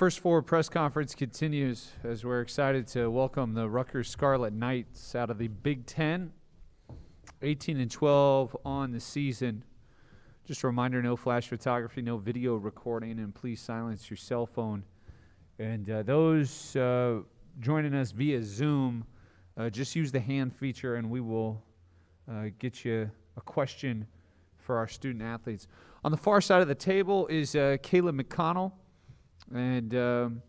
First Forward press conference continues as we're excited to welcome the Rutgers Scarlet Knights out of the Big Ten, 18-12 on the season. Just a reminder, no flash photography, no video recording, and please silence your cell phone. And those joining us via Zoom, just use the hand feature and we will get you a question for our student athletes. On the far side of the table is Caleb McConnell and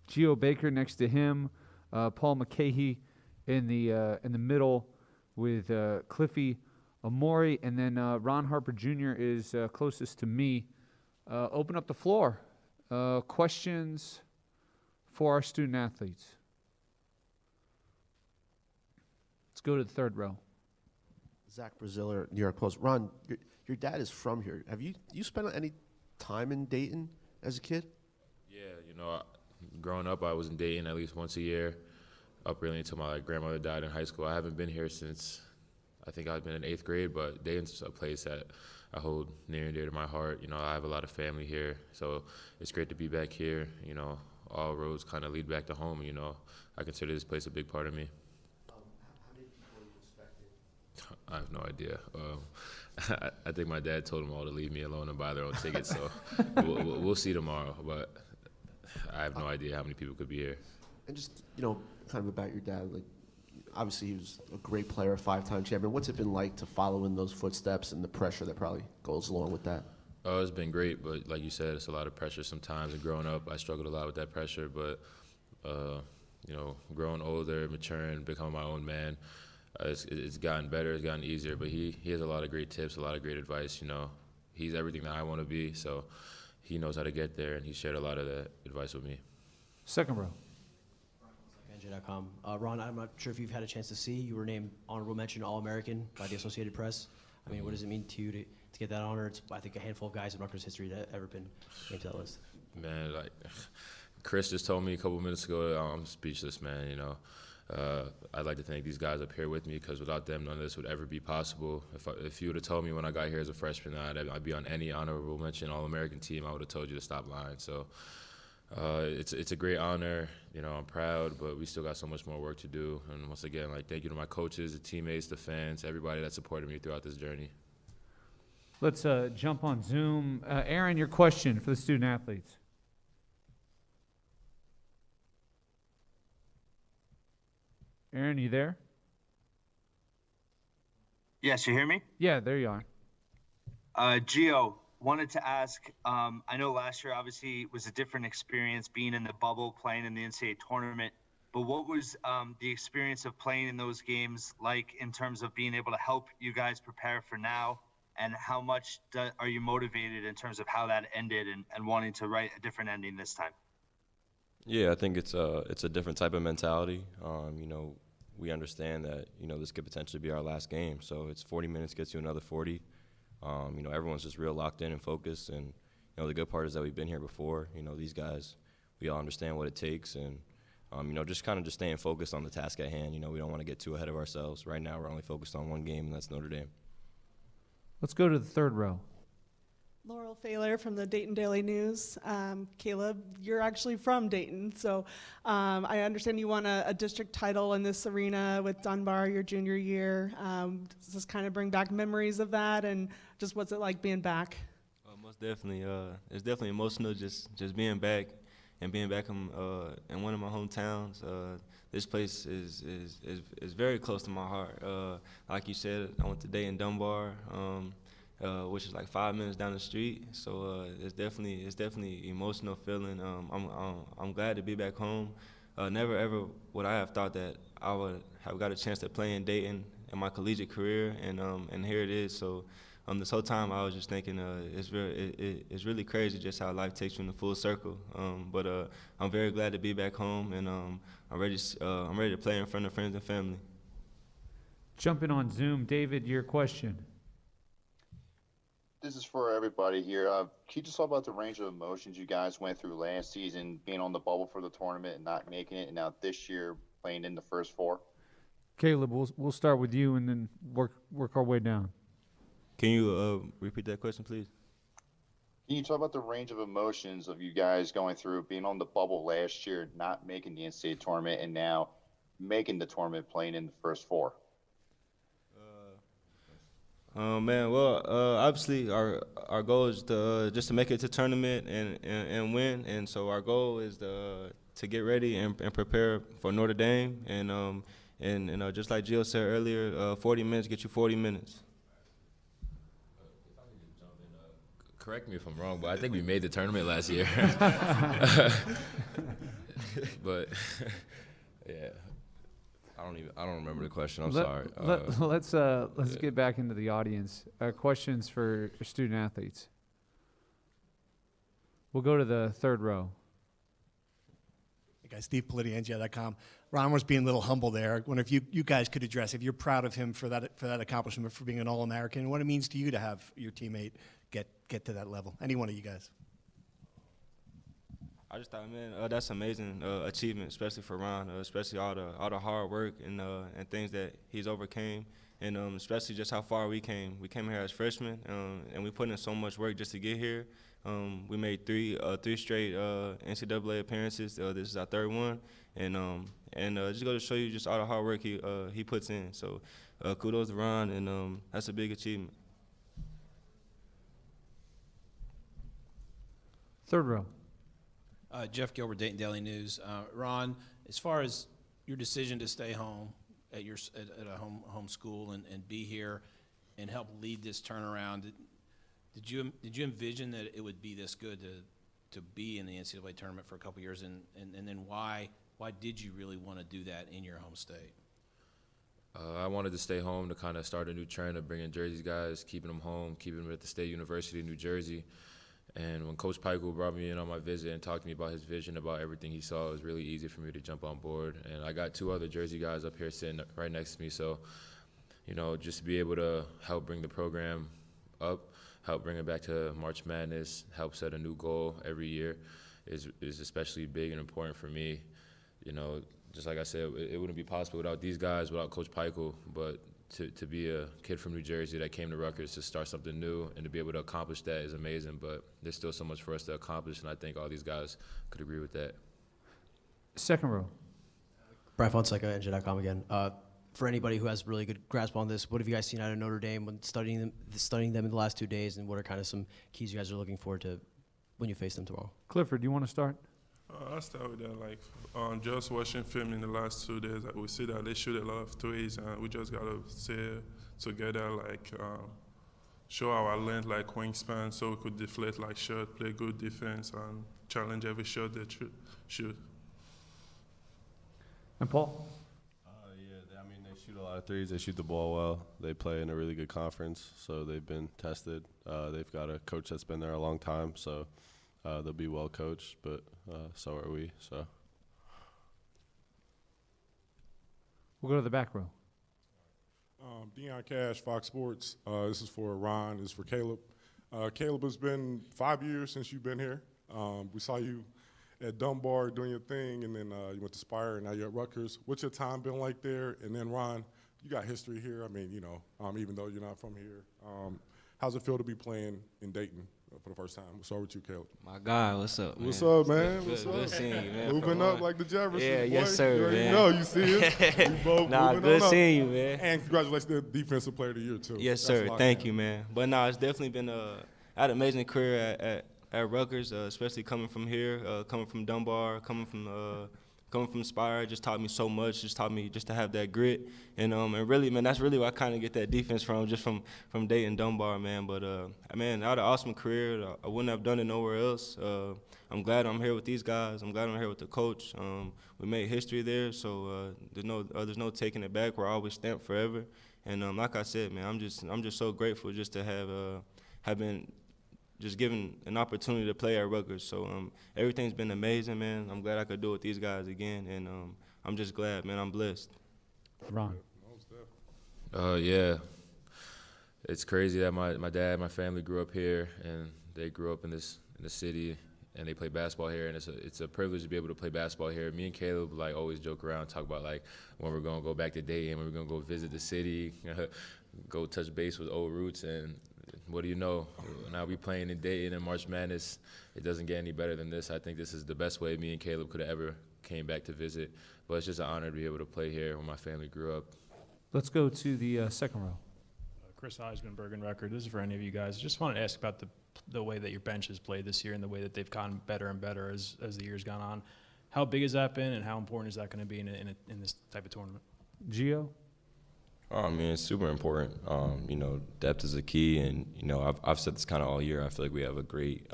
Geo Baker next to him, Paul Mulcahy in the middle with Cliff Omoruyi, and then Harper Jr. is closest to me. Open up the floor. Questions for our student athletes. Let's go to the third row. Zach Braziller, New York Post. Ron, your dad is from here. Have you spent any time in Dayton as a kid? Yeah, growing up, I was in Dayton at least once a year, up really until my grandmother died in high school. I haven't been here since I think I've been in 8th grade, but Dayton's a place that I hold near and dear to my heart. I have a lot of family here, so it's great to be back here. All roads kind of lead back to home. I consider this place a big part of me. How many people you expected? I have no idea. I think my dad told them all to leave me alone and buy their own tickets, so we'll see tomorrow. But I have no idea how many people could be here. And just, kind of about your dad, obviously he was a great player, a 5-time champion. What's it been like to follow in those footsteps and the pressure that probably goes along with that? Oh, it's been great, but like you said, it's a lot of pressure sometimes. And growing up, I struggled a lot with that pressure, but, growing older, maturing, becoming my own man, it's gotten better, it's gotten easier, but he has a lot of great tips, a lot of great advice. He's everything that I want to be, so he knows how to get there, and he shared a lot of that advice with me. Second row. NJ.com. Ron, I'm not sure if you've had a chance to see. You were named honorable mention All-American by the Associated Press. I mean, what does it mean to you to get that honor? It's, I think, a handful of guys in Rutgers history that have ever been named to that list. Man, Chris just told me a couple minutes ago, I'm speechless, man. I'd like to thank these guys up here with me, because without them, none of this would ever be possible. If you would have told me when I got here as a freshman that I'd be on any honorable mention All-American team, I would have told you to stop lying. So it's a great honor. I'm proud, but we still got so much more work to do. And once again, thank you to my coaches, the teammates, the fans, everybody that supported me throughout this journey. Let's jump on Zoom. Aaron, your question for the student athletes. Aaron, you there? Yes, you hear me? Yeah, there you are. Geo, wanted to ask, I know last year obviously was a different experience being in the bubble, playing in the NCAA Tournament, but what was the experience of playing in those games like in terms of being able to help you guys prepare for now, and how much are you motivated in terms of how that ended and wanting to write a different ending this time? Yeah, I think it's a different type of mentality. We understand that, this could potentially be our last game. So it's 40 minutes, gets you another 40. Everyone's just real locked in and focused. And, the good part is that we've been here before. These guys, we all understand what it takes. And, just kind of just staying focused on the task at hand. We don't want to get too ahead of ourselves. Right now we're only focused on one game, and that's Notre Dame. Let's go to the third row. Laurel Failer from the Dayton Daily News. Caleb, you're actually from Dayton, so I understand you won a district title in this arena with Dunbar your junior year. Does this kind of bring back memories of that, and just what's it like being back? Most definitely. It's definitely emotional just being back and being back in one of my hometowns. This place is very close to my heart. Like you said, I went to Dayton Dunbar. Which is like 5 minutes down the street. So it's definitely emotional feeling. I'm glad to be back home. Never ever would I have thought that I would have got a chance to play in Dayton in my collegiate career, and here it is. So this whole time I was just thinking it's really crazy just how life takes you in the full circle. But I'm very glad to be back home, and I'm ready to play in front of friends and family. Jumping on Zoom, David, your question. This is for everybody here. Can you just talk about the range of emotions you guys went through last season, being on the bubble for the tournament and not making it, and now this year playing in the first four? Caleb, we'll start with you and then work our way down. Can you repeat that question, please? Can you talk about the range of emotions of you guys going through being on the bubble last year, not making the NCAA tournament, and now making the tournament, playing in the first four? Man, well, obviously our goal is to just to make it to tournament and win, and so our goal is to get ready and prepare for Notre Dame, and just like Geo said earlier, 40 minutes get you 40 minutes. Correct me if I'm wrong, but I think we made the tournament last year. But yeah. I don't remember the question. I'm Let- sorry. Let's get back into the audience. Questions for student athletes. We'll go to the third row. Hey guys, Steve Pikiell, NCAA.com. Ron was being a little humble there. I wonder if you guys could address if you're proud of him for that accomplishment, for being an All-American, and what it means to you to have your teammate get to that level. Any one of you guys. I just thought, man, that's amazing achievement, especially for Ron, especially all the hard work and things that he's overcame, and especially just how far we came. We came here as freshmen, and we put in so much work just to get here. We made three straight NCAA appearances. This is our third one, and just go to show you just all the hard work he puts in. So kudos to Ron, and that's a big achievement. Third row. Jeff Gilbert, Dayton Daily News. Ron, as far as your decision to stay home at a home school and be here and help lead this turnaround, did you envision that it would be this good to be in the NCAA tournament for a couple years, and then why did you really want to do that in your home state? I wanted to stay home to kind of start a new trend of bringing Jersey's guys, keeping them home, keeping them at the State University of New Jersey. And when Coach Pikiell brought me in on my visit and talked to me about his vision, about everything he saw, it was really easy for me to jump on board. And I got two other Jersey guys up here sitting right next to me. So, just to be able to help bring the program up, help bring it back to March Madness, help set a new goal every year is especially big and important for me. Just like I said, it wouldn't be possible without these guys, without Coach Pikiell, but to be a kid from New Jersey that came to Rutgers to start something new and to be able to accomplish that is amazing, but there's still so much for us to accomplish, and I think all these guys could agree with that. Second row. Brian Fonseca, NJ.com again. For anybody who has really good grasp on this, what have you guys seen out of Notre Dame when studying them in the last 2 days, and what are kind of some keys you guys are looking for to when you face them tomorrow? Clifford, do you want to start? I'll start with that. Just watching film in the last 2 days, we see that they shoot a lot of threes, and we just gotta stay together, show our length like wingspan, so we could deflate shot, play good defense, and challenge every shot they shoot. And Paul? They shoot a lot of threes. They shoot the ball well. They play in a really good conference, so they've been tested. They've got a coach that's been there a long time, so they'll be well coached, but so are we. So we'll go to the back row. Deion Cash, Fox Sports. This is for Ron. This is for Caleb. Caleb, it's been 5 years since you've been here. We saw you at Dunbar doing your thing, and then you went to Spire, and now you're at Rutgers. What's your time been like there? And then, Ron, you got history here. Even though you're not from here. How's it feel to be playing inAyton for the first time? We'll start with you, Caleb. My guy, what's up, man? What's up, man? What's up? Good seeing you, man. Moving up like the Jeffersons. Yeah, boy. yes, sir, you already man. know, you see it. We both moving good on up. seeing you, man. And congratulations to the Defensive Player of the Year, too. Yes, sir. Thank you, man. But it's definitely been I had an amazing career at Rutgers, especially coming from here, coming from Dunbar, coming from Spire. Just taught me so much. Just taught me just to have that grit, and really, man, that's really where I kind of get that defense from, just from Dayton, Dunbar, man. But I had an awesome career. I wouldn't have done it nowhere else. I'm glad I'm here with these guys. I'm glad I'm here with the coach. We made history there, so there's no taking it back. We're always stamped forever. And like I said, man, I'm just so grateful just to have been just given an opportunity to play at Rutgers. So everything's been amazing, man. I'm glad I could do it with these guys again, and I'm just glad, man. I'm blessed. Ron. Yeah. It's crazy that my dad, my family grew up here, and they grew up in the city, and they play basketball here, and it's a privilege to be able to play basketball here. Me and Caleb always joke around, talk about when we're gonna go back to Dayton, when we're gonna go visit the city, go touch base with old roots, and what do you know? Now we playing in Dayton in March Madness. It doesn't get any better than this. I think this is the best way me and Caleb could have ever came back to visit. But it's just an honor to be able to play here where my family grew up. Let's go to the second row. Chris Eisman, Bergen Record. This is for any of you guys. Just wanted to ask about the way that your bench has played this year and the way that they've gotten better and better as the year's gone on. How big has that been, and how important is that going to be in this type of tournament? Geo? I mean, it's super important. You know, depth is a key, and, you know, I've said this kind of all year. I feel like we have a great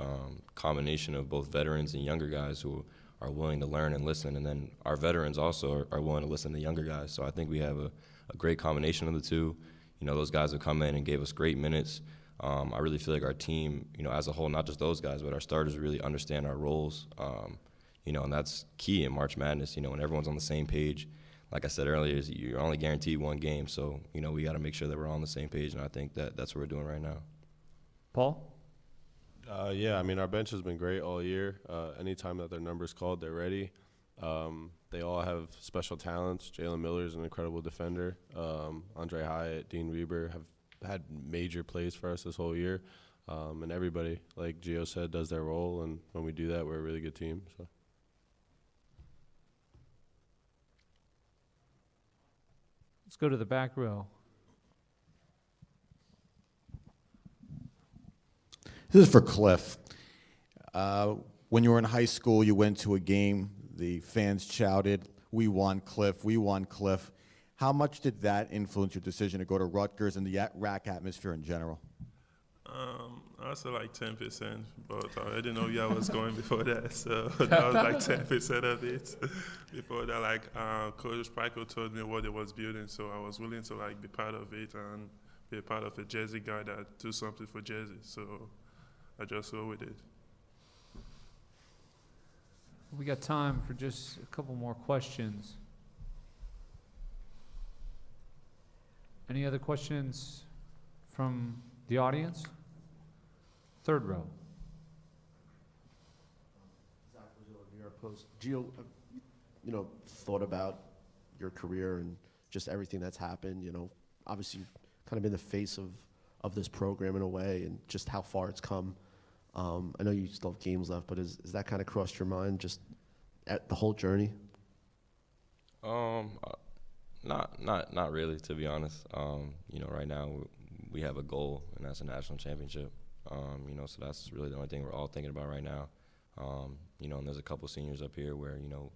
combination of both veterans and younger guys who are willing to learn and listen, and then our veterans also are willing to listen to younger guys. So I think we have a great combination of the two. You know, those guys have come in and gave us great minutes. I really feel like our team, you know, as a whole, not just those guys, but our starters really understand our roles. You know, and that's key in March Madness, you know, when everyone's on the same page. Like I said earlier, you're only guaranteed one game. So, you know, we got to make sure that we're all on the same page, and I think that's what we're doing right now. Paul? Yeah, I mean, our bench has been great all year. Anytime that their number's called, they're ready. They all have special talents. Jalen Miller's an incredible defender. Andre Hyatt, Dean Reber have had major plays for us this whole year. And everybody, like Geo said, does their role. And when we do that, we're a really good team. So. Let's go to the back row. This is for Cliff. When you were in high school, you went to a game. The fans shouted, "We won, Cliff, we won, Cliff." How much did that influence your decision to go to Rutgers and the RAC atmosphere in general? I'd say like 10%, but I didn't know I was going before that, so that was like 10% of it. Before that, like Coach Pikiell told me what they was building, so I was willing to like be part of it and be a part of a Jersey guy that do something for Jersey. So I just go with it. We got time for just a couple more questions. Any other questions from the audience? Third row. New York Post. Geo, you know, thought about your career and just everything that's happened. You know, obviously you've kind of been the face of this program in a way, and just how far it's come. I know you still have games left, but is that kind of crossed your mind just at the whole journey? Not really, to be honest. You know, right now we have a goal, and that's a national championship. You know, so that's really the only thing we're all thinking about right now. You know, and there's a couple seniors up here where, you know,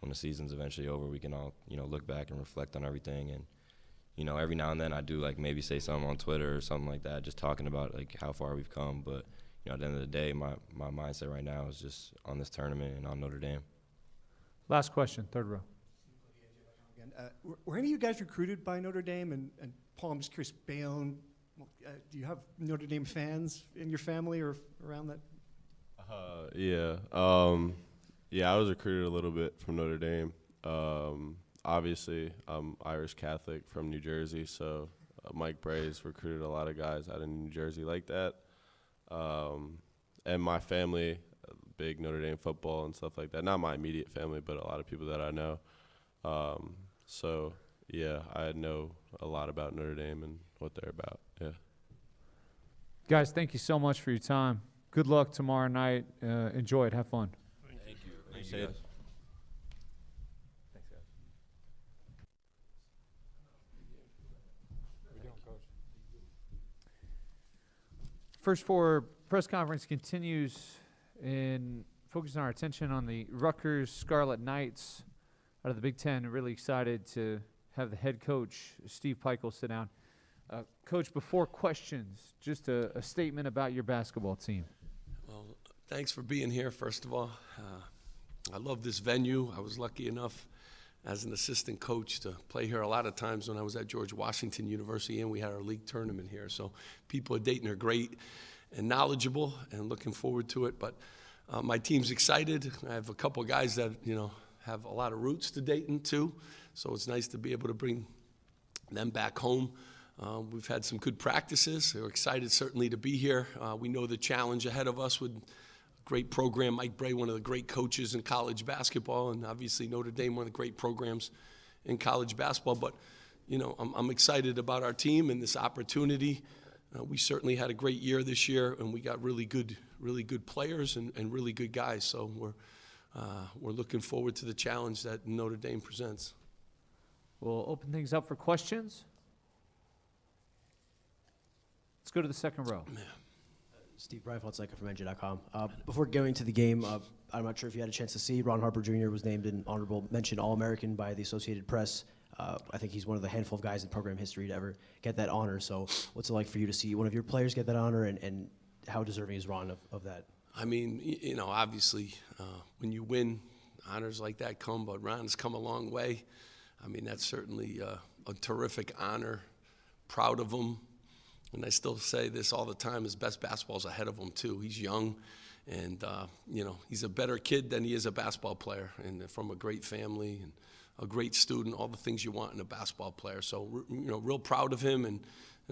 when the season's eventually over, we can all, you know, look back and reflect on everything. And, you know, every now and then I do, like, maybe say something on Twitter or something like that, just talking about, like, how far we've come. But, you know, at the end of the day, my mindset right now is just on this tournament and on Notre Dame. Last question, third row. Were any of you guys recruited by Notre Dame? And Paul, I'm just curious, Bayonne, do you have Notre Dame fans in your family or around that? Yeah. Yeah, I was recruited a little bit from Notre Dame. Obviously, I'm Irish Catholic from New Jersey, so Mike Bray's recruited a lot of guys out of New Jersey like that. And my family, big Notre Dame football and stuff like that. Not my immediate family, but a lot of people that I know. So, yeah, I know a lot about Notre Dame and what they're about, yeah. Guys, thank you so much for your time. Good luck tomorrow night. Enjoy it. Have fun. Thank you. Thanks, guys. Thanks, guys. First Four press conference continues in focusing our attention on the Rutgers Scarlet Knights out of the Big Ten. Really excited to have the head coach, Steve Pikiell, sit down. Coach, before questions, just a statement about your basketball team. Well, thanks for being here, first of all. I love this venue. I was lucky enough as an assistant coach to play here a lot of times when I was at George Washington University, and we had our league tournament here. So people at Dayton are great and knowledgeable, and looking forward to it. But my team's excited. I have a couple guys that, you know, have a lot of roots to Dayton too. So it's nice to be able to bring them back home. We've had some good practices. We're excited certainly to be here. We know the challenge ahead of us with a great program. Mike Bray, one of the great coaches in college basketball, and obviously Notre Dame, one of the great programs in college basketball. But, you know, I'm excited about our team and this opportunity we certainly had a great year this year, and we got really good players and really good guys. So we're looking forward to the challenge that Notre Dame presents. We'll open things up for questions. Let's go to the second row. Steve Reifelsecke from NJ.com. Before going to the game, I'm not sure if you had a chance to see, Ron Harper Jr. was named an honorable mention All-American by the Associated Press. I think he's one of the handful of guys in program history to ever get that honor. So what's it like for you to see one of your players get that honor, and how deserving is Ron of that? I mean, you know, obviously, when you win, honors like that come, but Ron's come a long way. I mean, that's certainly a terrific honor. Proud of him. And I still say this all the time, his best basketball's ahead of him, too. He's young, and, you know, he's a better kid than he is a basketball player, and from a great family and a great student, all the things you want in a basketball player. So, you know, real proud of him and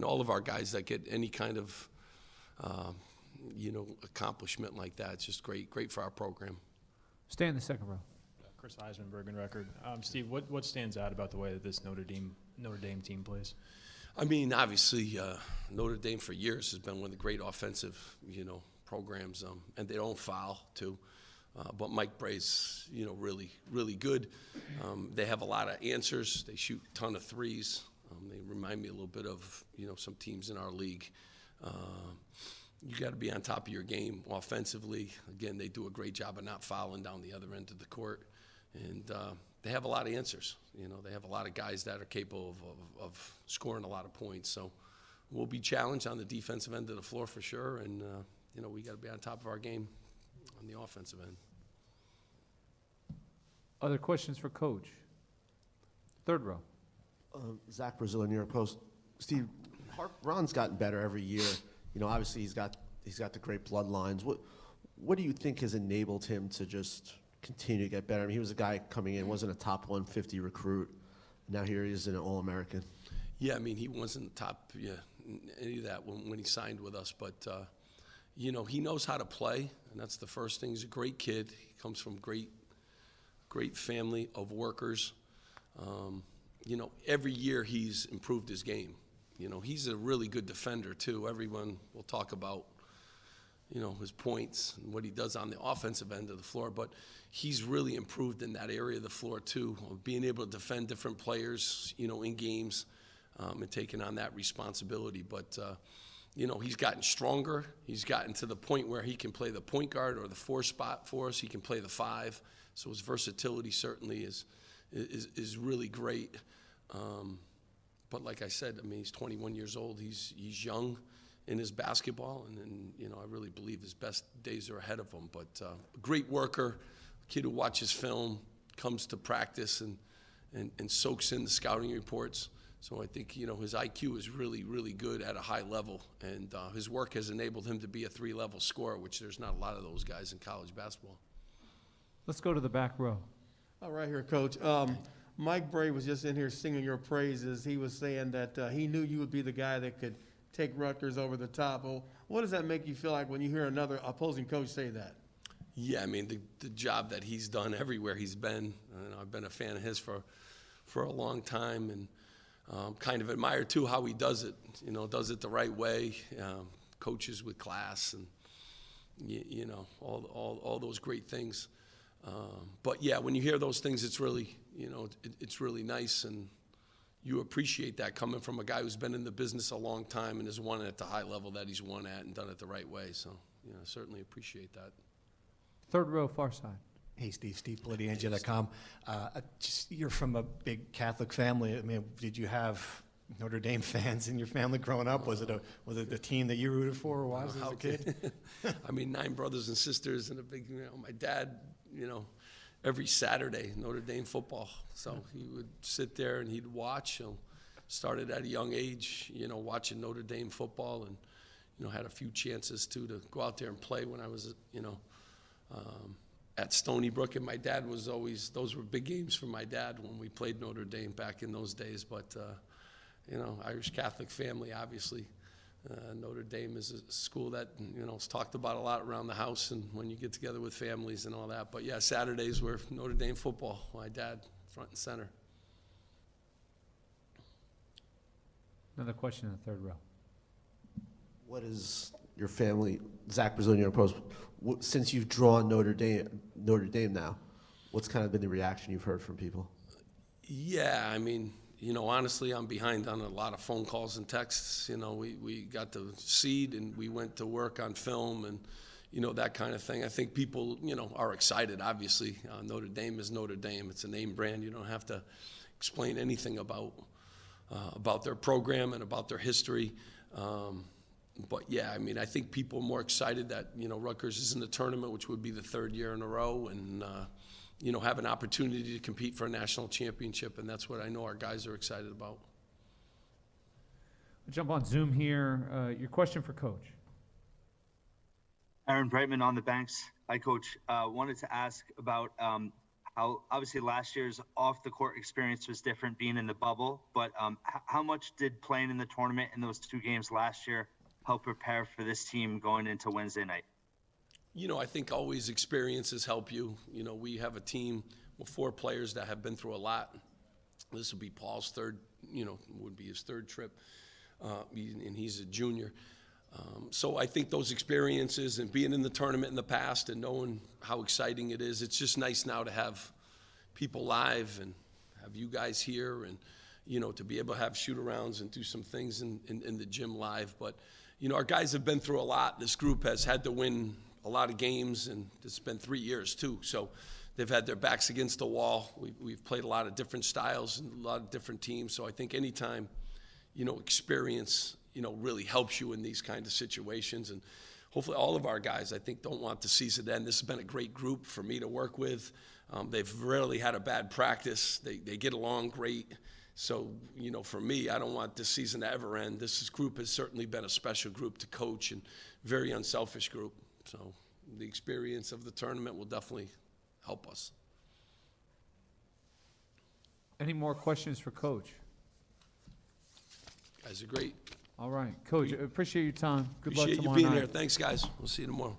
all of our guys that get any kind of, you know, accomplishment like that. It's just great for our program. Stay in the second row. Chris Eisman, Bergen Record. Steve, what stands out about the way that this Notre Dame team plays? I mean, obviously, Notre Dame for years has been one of the great offensive, you know, programs, and they don't foul too. But Mike Bray's, you know, really good. They have a lot of answers. They shoot a ton of threes. They remind me a little bit of, you know, some teams in our league. You got to be on top of your game offensively. Again, they do a great job of not fouling down the other end of the court, and they have a lot of answers. You know, they have a lot of guys that are capable of scoring a lot of points. So we'll be challenged on the defensive end of the floor for sure, and you know, we got to be on top of our game on the offensive end. Other questions for Coach? Third row. Zach Brazil, New York Post. Steve, Ron's gotten better every year. You know, obviously he's got the great bloodlines. What do you think has enabled him to just continue to get better? I mean, he was a guy coming in, wasn't a top 150 recruit. Now here he is an All-American. Yeah, I mean, he wasn't top any of that when he signed with us, but you know, he knows how to play, and that's the first thing. He's a great kid. He comes from great family of workers. You know, every year he's improved his game. You know, he's a really good defender too. Everyone will talk about, you know, his points and what he does on the offensive end of the floor, but he's really improved in that area of the floor too, of being able to defend different players, you know, in games, and taking on that responsibility. But you know, he's gotten stronger. He's gotten to the point where he can play the point guard or the 4 spot for us. He can play the 5. So his versatility certainly is really great. But like I said, I mean, he's 21 years old. He's young in his basketball, and you know, I really believe his best days are ahead of him. But a great worker, a kid who watches film, comes to practice and soaks in the scouting reports. So I think, you know, his IQ is really good at a high level, and his work has enabled him to be a 3-level scorer, which there's not a lot of those guys in college basketball. Let's go to the back row. All right here, Coach. Mike Bray was just in here singing your praises. He was saying that he knew you would be the guy that could take Rutgers over the top. Well, what does that make you feel like when you hear another opposing coach say that? Yeah, I mean, the job that he's done everywhere he's been, and I've been a fan of his for a long time, and kind of admire, too, how he does it. You know, does it the right way, coaches with class, and, you know, all those great things. But, yeah, when you hear those things, it's really, you know, it's really nice, and you appreciate that coming from a guy who's been in the business a long time and has won at the high level that he's won at and done it the right way. So, you know, certainly appreciate that. Third row, far side. Hey, Steve Pikiell, NJ.com. You're from a big Catholic family. I mean, did you have Notre Dame fans in your family growing up? Was it the team that you rooted for or was as a kid? I mean, 9 brothers and sisters and a big, you know, my dad, you know, every Saturday, Notre Dame football. So he would sit there and he'd watch. So started at a young age, you know, watching Notre Dame football, and, you know, had a few chances too to go out there and play when I was, you know, at Stony Brook. And my dad was always, those were big games for my dad when we played Notre Dame back in those days. But, you know, Irish Catholic family, obviously. Notre Dame is a school that, you know, is talked about a lot around the house and when you get together with families and all that. But, yeah, Saturdays were Notre Dame football. My dad, front and center. Another question in the third row. What is your family, Zach Brazilian Pros, since you've drawn Notre Dame now, what's kind of been the reaction you've heard from people? Yeah, I mean, you know, honestly, I'm behind on a lot of phone calls and texts. You know, we got the seed and we went to work on film and, you know, that kind of thing. I think people, you know, are excited, obviously. Notre Dame is Notre Dame. It's a name brand. You don't have to explain anything about their program and about their history. But, yeah, I mean, I think people are more excited that, you know, Rutgers is in the tournament, which would be the third year in a row, and, you know, have an opportunity to compete for a national championship, and that's what I know our guys are excited about. We'll jump on Zoom here. Your question for Coach. Aaron Brightman on the banks. Hi, Coach. Wanted to ask about how obviously last year's off-the-court experience was different being in the bubble, but how much did playing in the tournament in those 2 games last year help prepare for this team going into Wednesday night? You know, I think always experiences help you. You know, we have a team with 4 players that have been through a lot. This will be Paul's third, you know, would be his 3rd trip, and he's a junior. So I think those experiences and being in the tournament in the past and knowing how exciting it is, it's just nice now to have people live and have you guys here and, you know, to be able to have shoot-arounds and do some things in the gym live. But, you know, our guys have been through a lot. This group has had to win a lot of games, and it's been 3 years, too. So they've had their backs against the wall. We've played a lot of different styles and a lot of different teams. So I think anytime, you know, experience, you know, really helps you in these kind of situations. And hopefully all of our guys, I think, don't want the season to end. This has been a great group for me to work with. They've rarely had a bad practice. They get along great. So, you know, for me, I don't want this season to ever end. This group has certainly been a special group to coach and very unselfish group. So the experience of the tournament will definitely help us. Any more questions for Coach? Guys are great. All right, Coach, appreciate your time. Good luck tomorrow night. Appreciate you being here. Thanks, guys. We'll see you tomorrow.